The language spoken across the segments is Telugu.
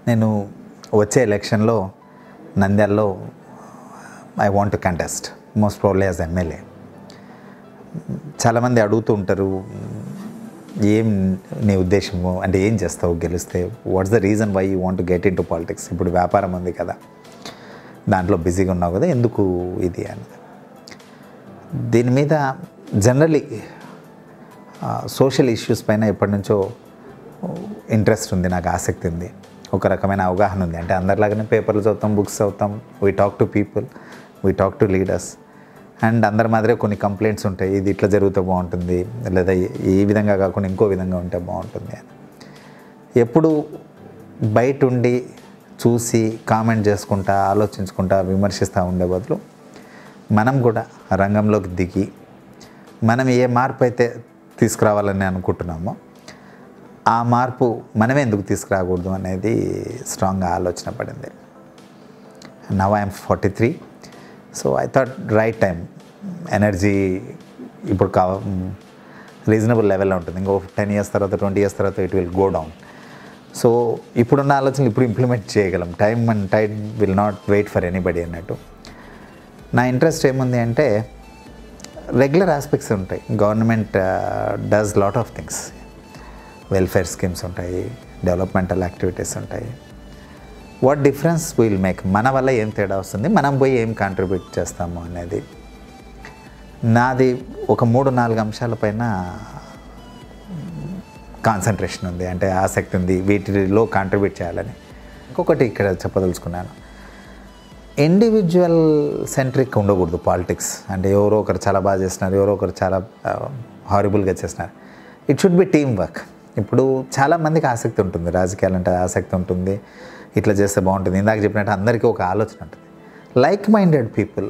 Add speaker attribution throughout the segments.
Speaker 1: నేను వచ్చే ఎలక్షన్లో నంద్యాలలో I want to contest most probably as MLA. చాలామంది అడుగుతూ ఉంటారు, ఏం నీ ఉద్దేశము, అంటే ఏం చేస్తావు గెలిస్తే, what's the reason why you want to get into politics, ఇప్పుడు వ్యాపారం ఉంది కదా, దాంట్లో బిజీగా ఉన్నావు కదా, ఎందుకు ఇది అని. దీని మీద జనరలీ సోషల్ ఇష్యూస్ పైన ఎప్పటి నుంచో ఇంట్రెస్ట్ ఉంది, నాకు ఆసక్తి ఉంది, ఒక రకమైన అవగాహన ఉంది. అంటే అందరిలాగానే పేపర్లు చదువుతాం, బుక్స్ చదువుతాం, we talk to people, we talk to leaders, and అందరి మాదిరే కొన్ని కంప్లైంట్స్ ఉంటాయి, ఇది ఇట్లా జరిగితే బాగుంటుంది, లేదా ఈ విధంగా కాకుండా ఇంకో విధంగా ఉంటే బాగుంటుంది అని. ఎప్పుడు బయట ఉండి చూసి కామెంట్ చేసుకుంటా, ఆలోచించుకుంటా, విమర్శిస్తూ ఉండే బదులు మనం కూడా రంగంలోకి దిగి మనం ఏ మార్పు అయితే తీసుకురావాలని అనుకుంటున్నామో ఆ మార్పు మనమే ఎందుకు తీసుకురాకూడదు అనేది స్ట్రాంగ్గా ఆలోచన పడింది. Now I'm 43, so I thought right time. Energy ఇప్పుడు రీజనబుల్ లెవెల్లో ఉంటుంది, ఇంకో 10 years తర్వాత 20 years తర్వాత it will go down. So ఇప్పుడున్న ఆలోచనలు ఇప్పుడు ఇంప్లిమెంట్ చేయగలం. Time and tide will not wait for anybody అన్నట్టు. నా ఇంట్రెస్ట్ ఏముంది అంటే రెగ్యులర్ ఆస్పెక్ట్స్ ఉంటాయి. Government does lot of things, welfare schemes ఉంటాయి, డెవలప్మెంటల్ యాక్టివిటీస్ ఉంటాయి. వాట్ డిఫరెన్స్ విల్ మేక్, మన వల్ల ఏం తేడా వస్తుంది, మనం పోయి ఏం కాంట్రిబ్యూట్ చేస్తాము అనేది నాది. ఒక 3-4 అంశాలపైన కాన్సన్ట్రేషన్ ఉంది, అంటే ఆసక్తి ఉంది, వీటిలో కాంట్రిబ్యూట్ చేయాలని. ఇంకొకటి ఇక్కడ చెప్పదలుచుకున్నాను, ఇండివిజువల్ సెంట్రిక్ ఉండకూడదు పాలిటిక్స్. అంటే ఎవరో ఒకరు చాలా బాగా చేస్తున్నారు, ఎవరో ఒకరు చాలా హారిబుల్గా చేస్తున్నారు. It should be team work. ఇప్పుడు చాలామందికి ఆసక్తి ఉంటుంది, రాజకీయాలంటే ఆసక్తి ఉంటుంది, ఇట్లా చేస్తే బాగుంటుంది. ఇందాక చెప్పినట్టు అందరికీ ఒక ఆలోచన ఉంటుంది. లైక్ మైండెడ్ పీపుల్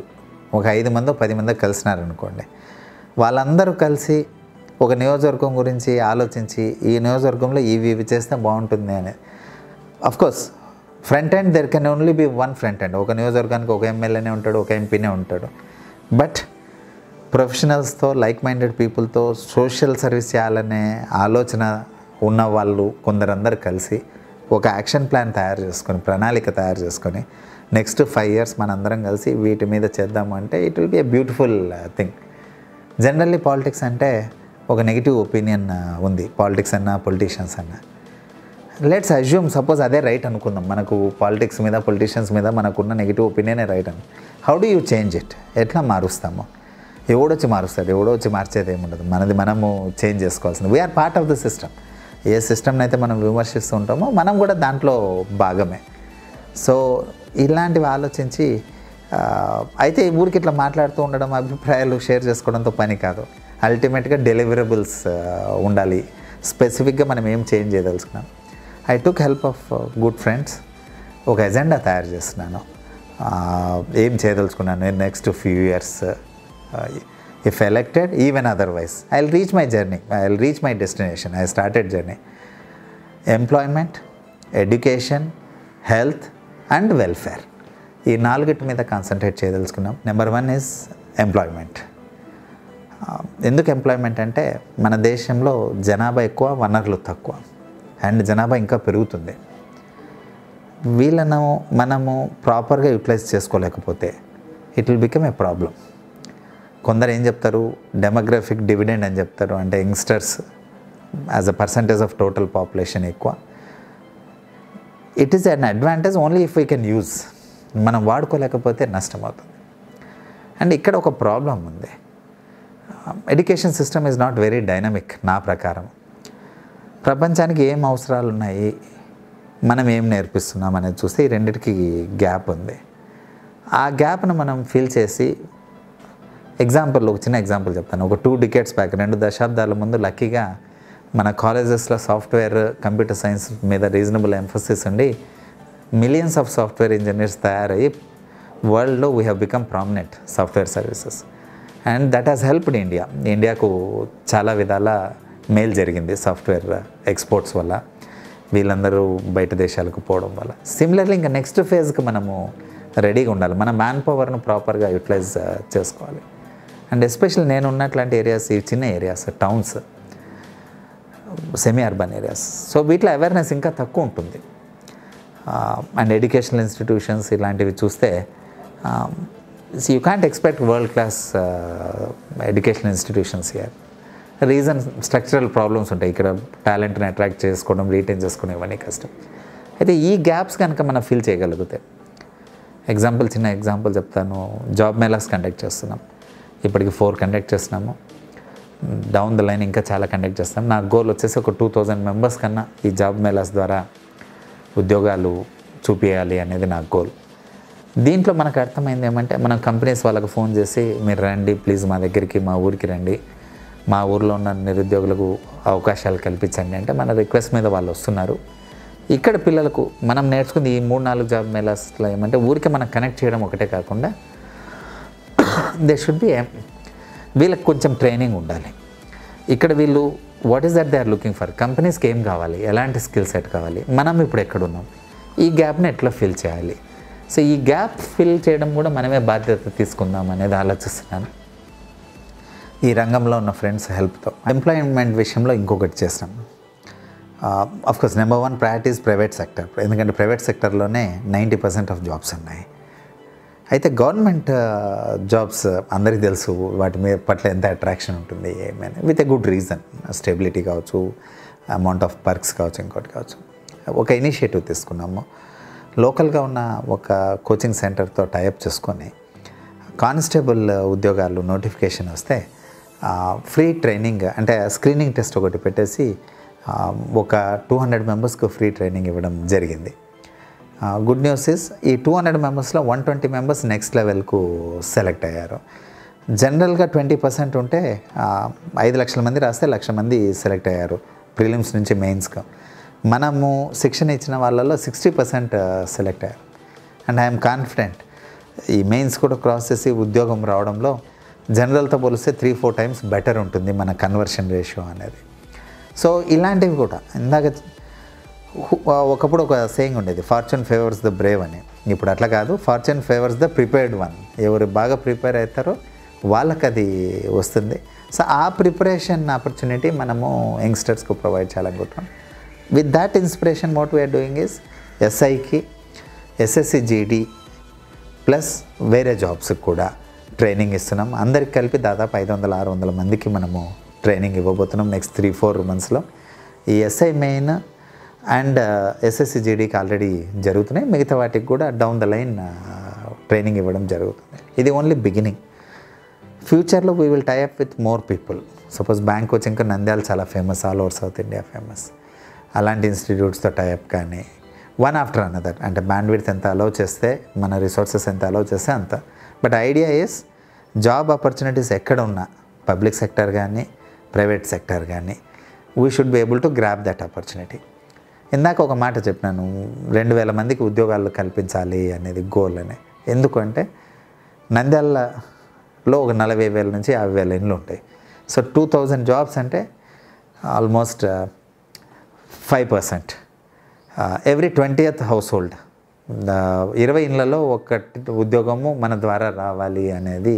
Speaker 1: ఒక 5 మందో 10 మందో కలిసినారనుకోండి, వాళ్ళందరూ కలిసి ఒక నియోజకవర్గం గురించి ఆలోచించి ఈ నియోజకవర్గంలో ఇవి చేస్తే బాగుంటుంది అనేది. Of course front end there can only be one front end. ఒక నియోజకవర్గానికి ఒక ఎమ్మెల్యేనే ఉంటాడు, ఒక ఎంపీనే ఉంటాడు. బట్ ప్రొఫెషనల్స్తో, లైక్ మైండెడ్ పీపుల్తో సోషల్ సర్వీస్ చేయాలనే ఆలోచన ఉన్న వాళ్ళు కొందరందరూ కలిసి ఒక యాక్షన్ ప్లాన్ తయారు చేసుకొని, ప్రణాళిక తయారు చేసుకొని నెక్స్ట్ 5 years మనందరం కలిసి వీటి మీద చేద్దాము అంటే it will be a beautiful thing. Generally politics అంటే ఒక నెగిటివ్ ఒపీనియన్ ఉంది, పాలిటిక్స్ అన్నా పొలిటీషియన్స్ అన్నా. లెట్స్ అజ్యూమ్, సపోజ్ అదే రైట్ అనుకుందాం, మనకు పాలిటిక్స్ మీద పొలిటీషియన్స్ మీద మనకున్న నెగిటివ్ ఒపీనియనే రైట్ అని. How do you change it? ఎట్లా మారుస్తాము? ఎవడొచ్చి మారుస్తాడు? ఎవడో వచ్చి మార్చేది ఏముండదు, మనది మనము చేంజ్ చేసుకోవాల్సింది. We're part of the system. ఏ సిస్టమ్ని అయితే మనం విమర్శిస్తూ ఉంటామో మనం కూడా దాంట్లో భాగమే. సో ఇలాంటివి ఆలోచించి, అయితే ఊరికి ఇట్లా మాట్లాడుతూ ఉండడం, అభిప్రాయాలు షేర్ చేసుకోవడంతో పని కాదు. అల్టిమేట్గా డెలివరబుల్స్ ఉండాలి. స్పెసిఫిక్గా మనం ఏం చేంజ్ చేయదలుచుకున్నాం. I took help of good friends. ఒక ఎజెండా తయారు చేస్తున్నాను, ఏం చేయదలుచుకున్నాను నేను next few years. If elected, even otherwise, I will reach my journey, I will reach my destination. I started journey. Employment, education, health and welfare, ఈ 4 మీద కాన్సన్ట్రేట్ చేయదలుచుకున్నాం. Number 1 is employment. ఎందుకు ఎంప్లాయ్మెంట్ అంటే మన దేశంలో జనాభా ఎక్కువ, వనరులు తక్కువ, అండ్ జనాభా ఇంకా పెరుగుతుంది. వీళ్ళను మనము ప్రాపర్గా యూటిలైజ్ చేసుకోలేకపోతే it will become a problem. కొందరు ఏం చెప్తారు, డెమోగ్రఫిక్ డివిడెండ్ అని చెప్తారు, అంటే youngsters as a percentage of total population ఎక్కువ. It is an advantage only if we can use. మనం వాడుకోలేకపోతే నష్టం అవుతుంది. అండ్ ఇక్కడ ఒక ప్రాబ్లం ఉంది, education system is not very dynamic. నా ప్రకారం ప్రపంచానికి ఏం అవసరాలు ఉన్నాయి, మనం ఏం నేర్పిస్తున్నాం అనేది చూస్తే ఈ రెండింటికి గ్యాప్ ఉంది. ఆ గ్యాప్ను మనం ఫిల్ చేసి, ఒక చిన్న ఎగ్జాంపుల్ చెప్తాను. ఒక 2 decades బ్యాక్, 2 దశాబ్దాల ముందు లక్కీగా మన కాలేజెస్లో సాఫ్ట్వేర్, కంప్యూటర్ సైన్స్ మీద రీజనబుల్ ఎంఫసిస్ ఉండి మిలియన్స్ ఆఫ్ సాఫ్ట్వేర్ ఇంజనీర్స్ తయారయ్యి వరల్డ్లో we have become prominent software services. And that has helped India. ఇండియాకు చాలా విధాల మేలు జరిగింది సాఫ్ట్వేర్ ఎక్స్పోర్ట్స్ వల్ల, వీళ్ళందరూ బయట దేశాలకు పోవడం వల్ల. సిమిలర్లీ ఇంకా నెక్స్ట్ ఫేజ్కి మనము రెడీగా ఉండాలి. మన మ్యాన్ పవర్ను ప్రాపర్గా యూటిలైజ్ చేసుకోవాలి. అండ్ ఎస్పెషల్లీ నేను ఉన్నట్లాంటి ఏరియాస్, ఈ చిన్న areas, towns, semi urban areas. So వీటిలో అవేర్నెస్ ఇంకా తక్కువ ఉంటుంది. అండ్ ఎడ్యుకేషనల్ ఇన్స్టిట్యూషన్స్ ఇలాంటివి చూస్తే you can't expect world class educational institutions here. Reason structural problems ఉంటాయి. ఇక్కడ టాలెంట్ని అట్రాక్ట్ చేసుకోవడం, రీటైన్ చేసుకోవడం ఇవన్నీ కష్టం. అయితే ఈ గ్యాప్స్ కనుక మనం ఫిల్ చేయగలిగితే, చిన్న ఎగ్జాంపుల్ చెప్తాను. జాబ్ మేళాస్ కండక్ట్ చేస్తున్నాం, ఇప్పటికి 4 కండక్ట్ చేస్తున్నాము. డౌన్ ద లైన్ ఇంకా చాలా కండక్ట్ చేస్తాం. నా గోల్ వచ్చేసి ఒక 2000 మెంబర్స్ కన్నా ఈ జాబ్ మేళాస్ ద్వారా ఉద్యోగాలు చూపించాలి అనేది నా గోల్. దీంట్లో మనకు అర్థమైంది ఏమంటే, మనం కంపెనీస్ వాళ్ళకు ఫోన్ చేసి మీరు రండి ప్లీజ్ మా దగ్గరికి, మా ఊరికి రండి, మా ఊర్లో ఉన్న నిరుద్యోగులకు అవకాశాలు కల్పించండి అంటే మన రిక్వెస్ట్ మీద వాళ్ళు వస్తున్నారు. ఇక్కడ పిల్లలకు మనం నేర్చుకుంది ఈ 3-4 జాబ్ మేళాస్లో ఏమంటే, ఊరికి మనం కనెక్ట్ చేయడం ఒకటే కాకుండా దే షుడ్ బి వీళ్ళకి కొంచెం ట్రైనింగ్ ఉండాలి. ఇక్కడ వీళ్ళు what is that they are looking for, కంపెనీస్కి ఏం కావాలి, ఎలాంటి స్కిల్ సెట్ కావాలి, మనం ఇప్పుడు ఎక్కడున్నాం, ఈ గ్యాప్ని ఎట్లా ఫిల్ చేయాలి. సో ఈ గ్యాప్ ఫిల్ చేయడం కూడా మనమే బాధ్యత తీసుకుందాం అనేది ఆలోచిస్తున్నాను. ఈ రంగంలో ఉన్న ఫ్రెండ్స్ హెల్ప్తో ఎంప్లాయ్మెంట్ విషయంలో ఇంకొకటి చేస్తాం. Of course number 1 priority is private sector. ఎందుకంటే ప్రైవేట్ సెక్టర్లోనే 90% ఆఫ్ జాబ్స్ ఉన్నాయి. అయితే గవర్నమెంట్ జాబ్స్ అందరికీ తెలుసు, వాటి మీద పట్ల ఎంత అట్రాక్షన్ ఉంటుంది ఏమైనా, with a good reason. Stability కావచ్చు, అమౌంట్ ఆఫ్ పర్క్స్ కావచ్చు, ఇంకోటి కావచ్చు. ఒక ఇనిషియేటివ్ తీసుకున్నాము. లోకల్గా ఉన్న ఒక కోచింగ్ సెంటర్తో టైఅప్ చేసుకొని కానిస్టేబుల్ ఉద్యోగాలు నోటిఫికేషన్ వస్తే ఫ్రీ ట్రైనింగ్, అంటే స్క్రీనింగ్ టెస్ట్ ఒకటి పెట్టేసి ఒక 200 మెంబర్స్కి ఫ్రీ ట్రైనింగ్ ఇవ్వడం జరిగింది. గుడ్ న్యూస్ ఇస్ ఈ 200 మెంబర్స్లో 120 మెంబర్స్ నెక్స్ట్ లెవెల్కు సెలెక్ట్ అయ్యారు. జనరల్గా 20% ఉంటే 5 లక్షల మంది రాస్తే 1,00,000 మంది సెలెక్ట్ అయ్యారు ప్రిలిమ్స్ నుంచి మెయిన్స్గా. మనము శిక్షణ ఇచ్చిన వాళ్ళలో 60% సెలెక్ట్ అయ్యారు. అండ్ ఐఎమ్ కాన్ఫిడెంట్ ఈ మెయిన్స్ కూడా క్రాస్ చేసి ఉద్యోగం రావడంలో జనరల్తో పోలిస్తే 3-4 టైమ్స్ బెటర్ ఉంటుంది మన కన్వర్షన్ రేషియో అనేది. సో ఇలాంటివి కూడా ఇందాక ఒకప్పుడు ఒక సేయింగ్ ఉండేది, ఫార్చ్యూన్ ఫేవర్స్ ద బ్రేవ్ అని. ఇప్పుడు అట్లా కాదు, fortune favours the prepared one. ఎవరు బాగా ప్రిపేర్ అవుతారో వాళ్ళకి అది వస్తుంది. సో ఆ ప్రిపరేషన్ ఆపర్చునిటీ మనము యంగ్స్టర్స్కు ప్రొవైడ్ చేయాలనుకుంటున్నాం. With that inspiration what we are doing is ఎస్ఐకి, ఎస్ఎస్సి జీడీ ప్లస్ వేరే జాబ్స్కి కూడా ట్రైనింగ్ ఇస్తున్నాం. అందరికి కలిపి దాదాపు 500-600 మందికి మనము ట్రైనింగ్ ఇవ్వబోతున్నాం నెక్స్ట్ 3-4 మంత్స్లో. ఈ ఎస్ఐ మెయిన్ అండ్ ఎస్ఎస్సి జీడీకి ఆల్రెడీ జరుగుతున్నాయి. మిగతా వాటికి కూడా డౌన్ ద లైన్ ట్రైనింగ్ ఇవ్వడం జరుగుతుంది. ఇది ఓన్లీ బిగినింగ్. ఫ్యూచర్లో we will tie up with more people. Suppose bank coaching Nandyal చాలా famous, all over south India famous. అలాంటి ఇన్స్టిట్యూట్స్తో టైఅప్ కానీ వన్ ఆఫ్టర్ అనదర్, అంటే బ్యాండ్విడ్త్ ఎంత అలౌ చేస్తే, మన రిసోర్సెస్ ఎంత అలౌ చేస్తే అంత. But idea is job opportunities ఎక్కడ ఉన్నా, పబ్లిక్ సెక్టర్ కానీ ప్రైవేట్ సెక్టర్ కానీ, we should be able to grab that opportunity. ఇందాక ఒక మాట చెప్పినాను, 2,000 మందికి ఉద్యోగాలు కల్పించాలి అనేది గోల్ అని. ఎందుకంటే నంద్యాలలో ఒక 40,000 నుంచి 50,000 ఇండ్లు ఉంటాయి. సో 2,000 జాబ్స్ అంటే almost 5%. Every 20th house hold, 20 ఇండ్లలో ఒక ఉద్యోగము మన ద్వారా రావాలి అనేది.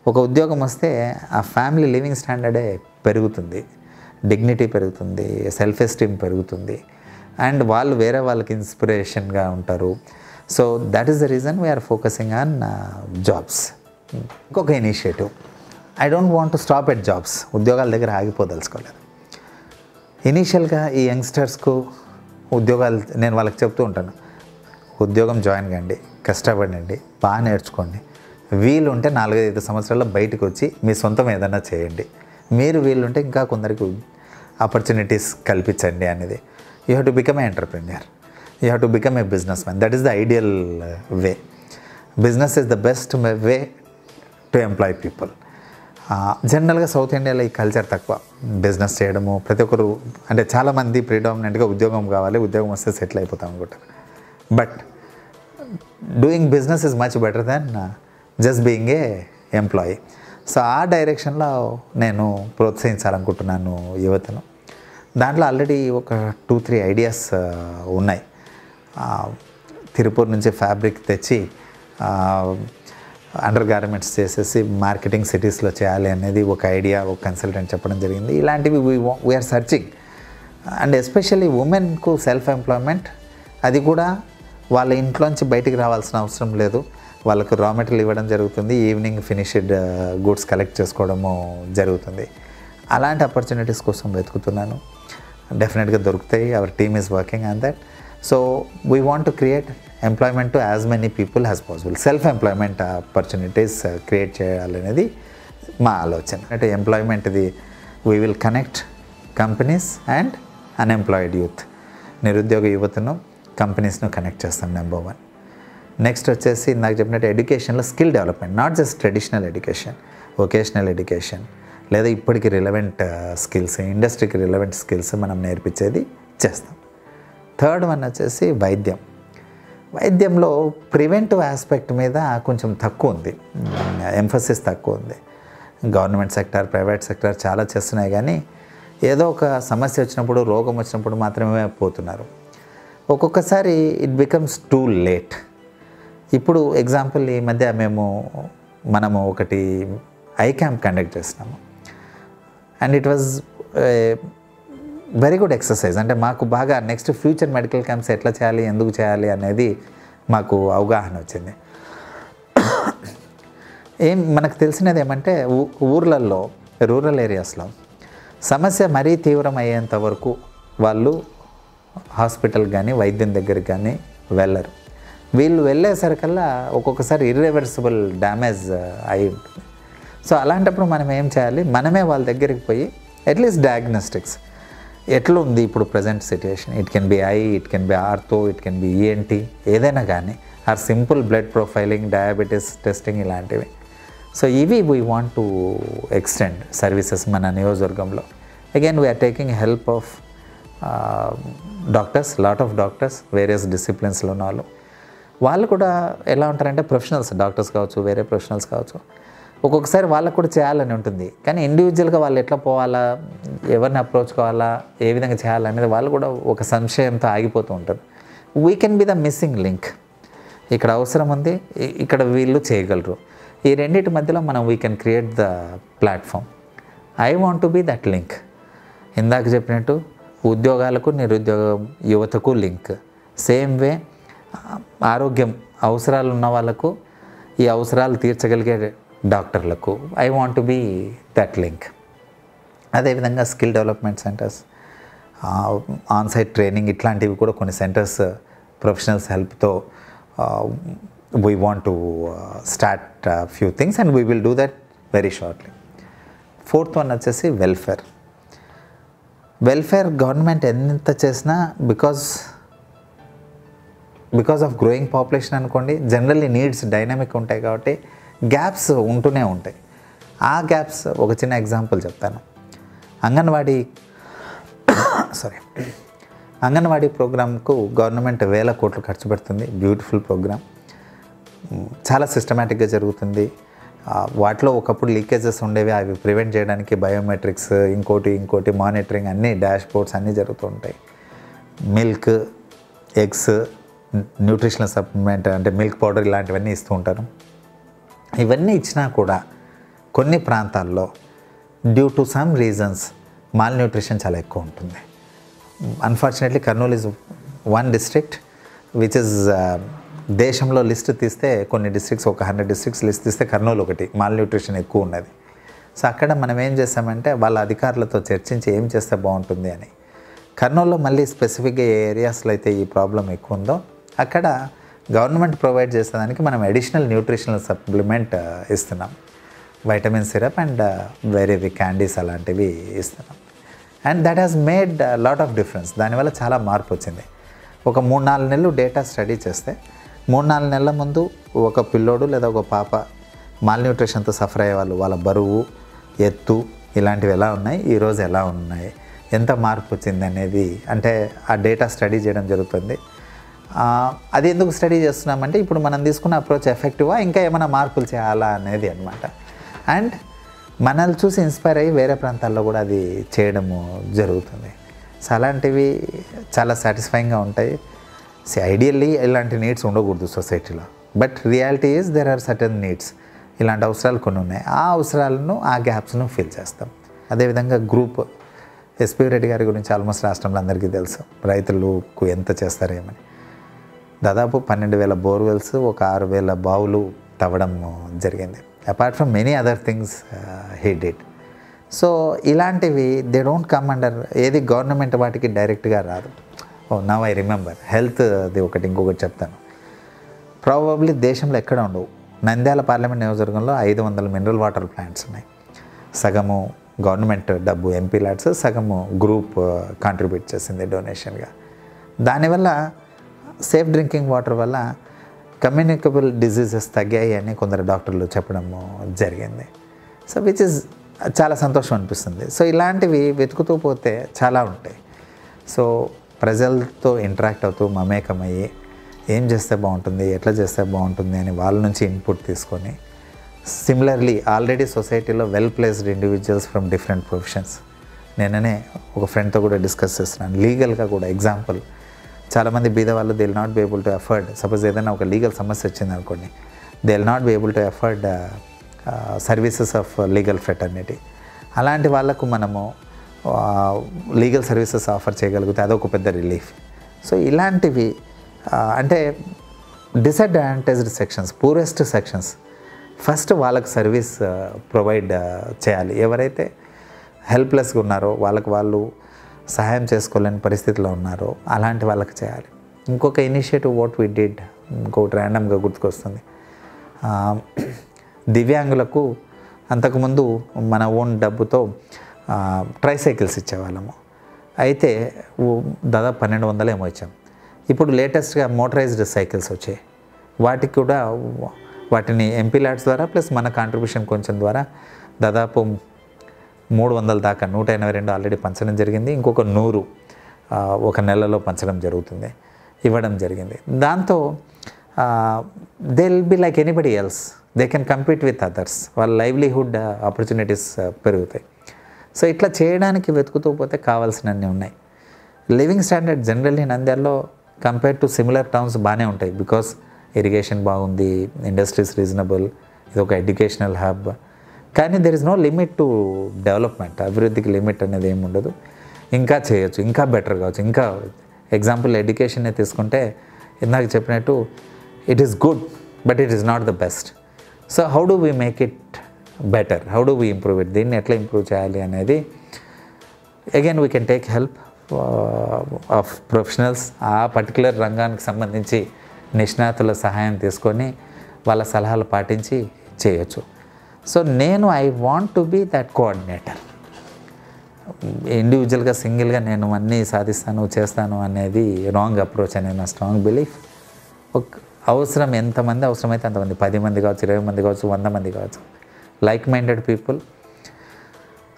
Speaker 1: ఒక ఉద్యోగం వస్తే ఆ ఫ్యామిలీ లివింగ్ స్టాండర్డే పెరుగుతుంది, డిగ్నిటీ పెరుగుతుంది, సెల్ఫ్ ఎస్టీమ్ పెరుగుతుంది, అండ్ వాళ్ళు వేరే వాళ్ళకి ఇన్స్పిరేషన్గా ఉంటారు. So that is the reason we're focusing on jobs. ఇంకొక initiative, I don't want to stop at jobs. ఉద్యోగాల దగ్గర ఆగిపోదలుచుకోలేదు. ఇనీషియల్గా ఈ యంగ్స్టర్స్కు ఉద్యోగాలు నేను వాళ్ళకి చెప్తూ ఉంటాను, ఉద్యోగం జాయిన్ కండి, కష్టపడండి, బాగా నేర్చుకోండి, వీలుంటే 4-5 సంవత్సరాల్లో బయటకు వచ్చి మీ సొంతం ఏదైనా చేయండి, మీరు వీలుంటే ఇంకా కొందరికి ఆపర్చునిటీస్ కల్పించండి అనేది. You have to become a entrepreneur, you have to become a business man. That is the ideal way. Business is the best way to employee people. జనరల్గా సౌత్ ఇండియాలో ఈ కల్చర్ తక్కువ, బిజినెస్ చేయడము. ప్రతి ఒక్కరు అంటే చాలామంది ప్రిడామినెంట్గా ఉద్యోగం కావాలి, ఉద్యోగం వస్తే సెటిల్ అయిపోతాం అనుకుంటారు. But doing business is much better than just being a employee. So ఆ డైరెక్షన్లో నేను ప్రోత్సహించాలనుకుంటున్నాను యువతను. దాంట్లో ఆల్రెడీ ఒక 2-3 ఐడియాస్ ఉన్నాయి. తిరుపూర్ నుంచి ఫ్యాబ్రిక్ తెచ్చి అండర్ గార్మెంట్స్ చేసేసి మార్కెటింగ్ సిటీస్లో చేయాలి అనేది ఒక ఐడియా, ఒక కన్సల్టెంట్ చెప్పడం జరిగింది. ఇలాంటివి వీఆర్ సర్చింగ్. అండ్ ఎస్పెషల్లీ ఉమెన్కు సెల్ఫ్ ఎంప్లాయ్మెంట్, అది కూడా వాళ్ళ ఇంట్లోంచి బయటికి రావాల్సిన అవసరం లేదు. వాళ్ళకు రా మెటీరియల్ ఇవ్వడం జరుగుతుంది, ఈవినింగ్ ఫినిష్డ్ గూడ్స్ కలెక్ట్ చేసుకోవడము జరుగుతుంది. అలాంటి ఆపర్చునిటీస్ కోసం వెతుకుతున్నాను. డెఫినెట్గా దొరుకుతాయి. Our team is working on that. So we want to create employment to as many people as possible. Self employment opportunities create చేయాలనేది మా ఆలోచన. అంటే ఎంప్లాయ్మెంట్ది we will connect companies and unemployed youth. నిరుద్యోగ యువతను కంపెనీస్ను కనెక్ట్ చేస్తాం, నెంబర్ 1. నెక్స్ట్ వచ్చేసి నాకు చెప్పినట్టు ఎడ్యుకేషన్లో skill development, not just traditional education, vocational education లేదా ఇప్పటికి రిలవెంట్ స్కిల్స్, ఇండస్ట్రీకి రిలవెంట్ స్కిల్స్ మనం నేర్పించేది చేస్తాం. థర్డ్ వన్ వచ్చేసి వైద్యం. వైద్యంలో ప్రివెంటివ్ ఆస్పెక్ట్ మీద కొంచెం తక్కువ ఉంది, ఎంఫసిస్ తక్కువ ఉంది. గవర్నమెంట్ సెక్టార్, ప్రైవేట్ సెక్టార్ చాలా చేస్తున్నాయి, కానీ ఏదో ఒక సమస్య వచ్చినప్పుడు, రోగం వచ్చినప్పుడు మాత్రమే పోతున్నారు. ఒక్కొక్కసారి ఇట్ బికమ్స్ టూ లేట్. ఇప్పుడు ఎగ్జాంపుల్ ఈ మధ్య మనము ఒకటి ఐ క్యాంప్ కండక్ట్ చేస్తున్నాము. And it was very good exercise. అంటే మాకు బాగా నెక్స్ట్ ఫ్యూచర్ మెడికల్ క్యాంప్స్ ఎట్లా చేయాలి, ఎందుకు చేయాలి అనేది మాకు అవగాహన వచ్చింది. మనకు తెలిసినది ఏమంటే ఊర్లలో, రూరల్ ఏరియాస్లో సమస్య మరీ తీవ్రం అయ్యేంత వరకు వాళ్ళు హాస్పిటల్ కానీ వైద్యం దగ్గరికి కానీ వెళ్ళరు. వీళ్ళు వెళ్ళేసరికల్లా ఒక్కొక్కసారి ఇర్రివర్సిబుల్ డ్యామేజ్ అయి ఉంటుంది. సో అలాంటప్పుడు మనం ఏం చేయాలి, మనమే వాళ్ళ దగ్గరికి పోయి అట్లీస్ట్ డయాగ్నోస్టిక్స్ ఎట్లా ఉంది ఇప్పుడు present situation, it can be eye, it can be ortho, it can be ENT, ఏదైనా కానీ, or simple blood profiling, diabetes testing ఇలాంటివి. సో ఇవి we want to extend services మన నియోజకవర్గంలో. Again we're taking help of doctors, lot of doctors, various డిసిప్లిన్స్లో ఉన్న వాళ్ళు కూడా ఎలా ఉంటారంటే ప్రొఫెషనల్స్, డాక్టర్స్ కావచ్చు, వేరే ప్రొఫెషనల్స్ కావచ్చు, ఒక్కొక్కసారి వాళ్ళకు కూడా చేయాలని ఉంటుంది, కానీ ఇండివిజువల్గా వాళ్ళు ఎట్లా పోవాలా, ఎవరిని అప్రోచ్ కావాలా, ఏ విధంగా చేయాలనేది వాళ్ళు కూడా ఒక సంశయంతో ఆగిపోతూ ఉంటారు. We can be the missing link. ఇక్కడ అవసరం ఉంది, ఇక్కడ వీళ్ళు చేయగలరు. ఈ రెండింటి మధ్యలో మనం we can create the platform. I want to be that link. ఇందాక చెప్పినట్టు ఉద్యోగాలకు, నిరుద్యోగ యువతకు లింక్. సేమ్ వే ఆరోగ్యం అవసరాలు ఉన్న వాళ్ళకు, ఈ అవసరాలు తీర్చగలిగే డాక్టర్లకు I want to be that link. అదేవిధంగా skill development centres, onsite training ఇట్లాంటివి కూడా కొన్ని సెంటర్స్ ప్రొఫెషనల్స్ హెల్ప్తో we want to start few things and we will do that very shortly. Fourth one వచ్చేసి వెల్ఫేర్. వెల్ఫేర్ గవర్నమెంట్ ఎంత చేసినా బికాజ్ ఆఫ్ గ్రోయింగ్ పాపులేషన్ అనుకోండి, జనరల్లీ నీడ్స్ డైనమిక్ ఉంటాయి కాబట్టి గ్యాప్స్ ఉంటూనే ఉంటాయి. ఆ గ్యాప్స్ ఒక చిన్న ఎగ్జాంపుల్ చెప్తాను. అంగన్వాడీ ప్రోగ్రామ్కు గవర్నమెంట్ 1000 కోట్లు ఖర్చు పెడుతుంది. బ్యూటిఫుల్ ప్రోగ్రామ్, చాలా సిస్టమేటిక్గా జరుగుతుంది. వాటిలో ఒకప్పుడు లీకేజెస్ ఉండేవి, అవి ప్రివెంట్ చేయడానికి బయోమెట్రిక్స్, ఇంకోటి మానిటరింగ్, అన్నీ డాష్ బోర్డ్స్ అన్నీ జరుగుతూ ఉంటాయి. మిల్క్, ఎగ్స్, న్యూట్రిషనల్ సప్లిమెంట్ అంటే మిల్క్ పౌడర్ ఇలాంటివన్నీ ఇస్తూ ఉంటారు. ఇవన్నీ ఇచ్చినా కూడా కొన్ని ప్రాంతాల్లో due to some reasons mall nutrition చాలా ఎక్కువ ఉంటుంది. Unfortunately Kurnool is one district which is దేశంలో లిస్ట్ తీస్తే కొన్ని డిస్ట్రిక్ట్స్, ఒక 100 డిస్ట్రిక్ట్స్ లిస్ట్ తీస్తే కర్నూలు ఒకటి మాల్ న్యూట్రిషన్ ఎక్కువ ఉన్నది. సో అక్కడ మనం ఏం చేస్తామంటే వాళ్ళ అధికారులతో చర్చించి ఏం చేస్తే బాగుంటుంది అని. కర్నూలులో మళ్ళీ స్పెసిఫిక్గా ఏ ఏరియాస్లో అయితే ఈ ప్రాబ్లం ఎక్కువ ఉందో అక్కడ గవర్నమెంట్ ప్రొవైడ్ చేసేదానికి మనం అడిషనల్ న్యూట్రిషనల్ సప్లిమెంట్ ఇస్తున్నాం. వైటమిన్ సిరప్ అండ్ వేరే క్యాండీస్ అలాంటివి ఇస్తున్నాం. And that has made lot of difference. దానివల్ల చాలా మార్పు వచ్చింది. ఒక 3-4 నెలలు డేటా స్టడీ చేస్తే 3-4 నెలల ముందు ఒక పిల్లోడు లేదా ఒక పాప మాల్ న్యూట్రిషన్తో సఫర్ అయ్యే వాళ్ళ బరువు, ఎత్తు ఇలాంటివి ఎలా ఉన్నాయి, ఈరోజు ఎలా ఉన్నాయి, ఎంత మార్పు వచ్చింది అనేది అంటే ఆ డేటా స్టడీ చేయడం జరుగుతుంది. అది ఎందుకు స్టడీ చేస్తున్నామంటే ఇప్పుడు మనం తీసుకున్న అప్రోచ్ ఎఫెక్టివా, ఇంకా ఏమైనా మార్పులు చేయాలా అనేది అనమాట. అండ్ మనల్ని చూసి ఇన్స్పైర్ అయ్యి వేరే ప్రాంతాల్లో కూడా అది చేయడము జరుగుతుంది. సో అలాంటివి చాలా సాటిస్ఫైయింగ్గా ఉంటాయి. ఐడియల్లీ ఇలాంటి నీడ్స్ ఉండకూడదు సొసైటీలో, but reality is there are certain needs. ఇలాంటి అవసరాలు కొన్ని ఉన్నాయి, ఆ అవసరాలను, ఆ గ్యాప్స్ను ఫిల్ చేస్తాం. అదేవిధంగా గ్రూప్ ఎస్పీ రెడ్డి గారి గురించి ఆల్మోస్ట్ రాష్ట్రంలో అందరికీ తెలుసు, రైతులకు ఎంత చేస్తారేమని. దాదాపు 12,000 బోర్వెల్స్, ఒక 6,000 బావులు తవ్వడం జరిగింది. Apart from many other things he did. So ఇలాంటివి దే డోంట్ కమ్ అండర్ ఏది గవర్నమెంట్ వాటికి డైరెక్ట్గా రాదు. నవ్ ఐ రిమెంబర్ హెల్త్ది ఒకటి ఇంకొకటి చెప్తాను. ప్రాబబ్లీ దేశంలో ఎక్కడ ఉండవు. నంద్యాల పార్లమెంట్ నియోజకవర్గంలో 500 మినరల్ వాటర్ ప్లాంట్స్ ఉన్నాయి. సగము గవర్నమెంట్ డబ్బు ఎంపీ ల్యాడ్స్, సగము గ్రూప్ కాంట్రిబ్యూట్ చేసింది డొనేషన్గా. దానివల్ల సేఫ్ డ్రింకింగ్ వాటర్ వల్ల కమ్యూనికబుల్ డిజీజెస్ తగ్గాయి అని కొందరు డాక్టర్లు చెప్పడము జరిగింది. సో విచ్ ఇస్ చాలా సంతోషం అనిపిస్తుంది. సో ఇలాంటివి వెతుకుతూ పోతే చాలా ఉంటాయి. సో ప్రజలతో ఇంటరాక్ట్ అవుతూ మమేకమయ్యి ఏం చేస్తే బాగుంటుంది, ఎట్లా చేస్తే బాగుంటుంది అని వాళ్ళ నుంచి ఇన్పుట్ తీసుకొని, సిమిలర్లీ ఆల్రెడీ సొసైటీలో well placed individuals from different professions, నేననే ఒక ఫ్రెండ్తో కూడా డిస్కస్ చేస్తున్నాను. లీగల్గా కూడా ఎగ్జాంపుల్, చాలామంది బీద వాళ్ళు they will not be able to afford, suppose ఏదైనా ఒక లీగల్ సమస్య వచ్చింది అనుకోండి, they will not be able to afford services of legal fraternity. అలాంటి వాళ్ళకు మనము లీగల్ సర్వీసెస్ ఆఫర్ చేయగలిగితే అదొక పెద్ద రిలీఫ్. సో ఇలాంటివి అంటే disadvantaged sections, poorest sections first వాళ్ళకు సర్వీస్ ప్రొవైడ్ చేయాలి. ఎవరైతే హెల్ప్లెస్గా ఉన్నారో, వాళ్ళకు వాళ్ళు సహాయం చేసుకోలేని పరిస్థితిలో ఉన్నారో అలాంటి వాళ్ళకి చేయాలి. ఇంకొక ఇనిషియేటివ్ వాట్ వి డిడ్, ఇంకొకటి ర్యాండమ్గా గుర్తుకొస్తుంది. దివ్యాంగులకు అంతకుముందు మన ఓన్ డబ్బుతో ట్రైసైకిల్స్ ఇచ్చేవాళ్ళము. అయితే దాదాపు 1,200 ఏమో ఇచ్చాం. ఇప్పుడు లేటెస్ట్గా మోటరైజ్డ్ సైకిల్స్ వచ్చాయి. వాటికి కూడా వాటిని ఎంపీ ల్యాడ్స్ ద్వారా ప్లస్ మన కాంట్రిబ్యూషన్ కొంచెం ద్వారా దాదాపు 300 దాకా 182 ఆల్రెడీ పంచడం జరిగింది. ఇంకొక 100 ఒక నెలలో పంచడం జరుగుతుంది, ఇవ్వడం జరిగింది. దాంతో they will be like anybody else, they can compete with others, వాళ్ళ లైవ్లీహుడ్ ఆపర్చునిటీస్ పెరుగుతాయి. సో ఇట్లా చేయడానికి వెతుకుతూ పోతే కావాల్సినన్ని ఉన్నాయి. లివింగ్ స్టాండర్డ్ జనరల్లీ నంద్యాలలో కంపేర్ టు సిమిలర్ టౌన్స్ బాగానే ఉంటాయి. బికాస్ ఇరిగేషన్ బాగుంది, ఇండస్ట్రీస్ రీజనబుల్, ఇది ఒక ఎడ్యుకేషనల్ హబ్. కానీ there is no limit to development. అభివృద్ధికి లిమిట్ అనేది ఏమి ఉండదు. ఇంకా చేయొచ్చు, ఇంకా బెటర్ కావచ్చు. ఇంకా ఎగ్జాంపుల్ ఎడ్యుకేషన్నే తీసుకుంటే ఇందాక చెప్పినట్టు it is good but it is not the best. So how do we make it better, how do we improve it, దీన్ని ఎట్లా ఇంప్రూవ్ చేయాలి అనేది again we can take help of professionals. ఆ పర్టికులర్ రంగానికి సంబంధించి నిష్ణాతుల సహాయం తీసుకొని వాళ్ళ సలహాలు పాటించి చేయొచ్చు. సో నేను I want to be that coordinator. ఇండివిజువల్గా సింగిల్గా నేను అన్నీ సాధిస్తాను చేస్తాను అనేది రాంగ్ అప్రోచ్ అనేది నా స్ట్రాంగ్ బిలీఫ్. అవసరం ఎంతమంది అవసరమైతే అంతమంది, 10 మంది కావచ్చు, 20 మంది కావచ్చు, 100 మంది కావచ్చు, like minded people,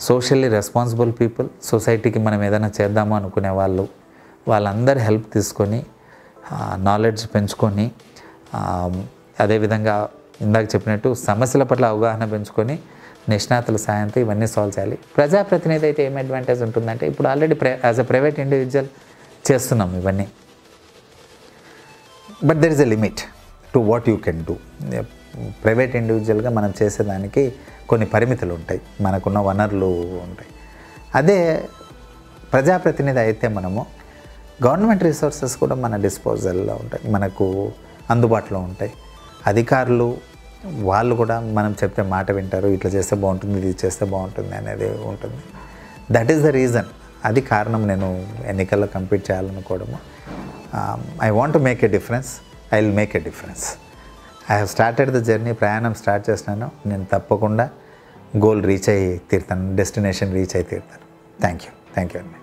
Speaker 1: socially responsible people, సొసైటీకి మనం ఏదైనా చేద్దాము అనుకునే వాళ్ళు, వాళ్ళందరి హెల్ప్ తీసుకొని నాలెడ్జ్ పెంచుకొని, అదేవిధంగా ఇందాక చెప్పినట్టు సమస్యల పట్ల అవగాహన పెంచుకొని నిష్ణాతుల సాయంతో ఇవన్నీ సాల్వ్ చేయాలి. ప్రజాప్రతినిధి అయితే ఏం అడ్వాంటేజ్ ఉంటుందంటే ఇప్పుడు already as a private individual చేస్తున్నాం ఇవన్నీ. But there is a limit to what you can do. Private ఇండివిజువల్గా మనం చేసేదానికి కొన్ని పరిమితులు ఉంటాయి, మనకున్న వనరులు ఉంటాయి. అదే ప్రజాప్రతినిధి అయితే మనము గవర్నమెంట్ రిసోర్సెస్ కూడా మన డిస్పోజల్లో ఉంటాయి, మనకు అందుబాటులో ఉంటాయి. అధికారులు వాళ్ళు కూడా మనం చెప్తే మాట వింటారు, ఇట్లా చేస్తే బాగుంటుంది, ఇది చేస్తే బాగుంటుంది అనేది ఉంటుంది. దట్ ఈస్ ద రీజన్, అది కారణం నేను ఎన్నికల్లో కంపీట్ చేయాలనుకోవడము. I want to make a difference, I will make a difference. I have started the journey, ప్రయాణం స్టార్ట్ చేసినాను. నేను తప్పకుండా గోల్ రీచ్ అయ్యి తీరుతాను, డెస్టినేషన్ రీచ్ అయ్యి తీరుతాను. థ్యాంక్ యూ అండి.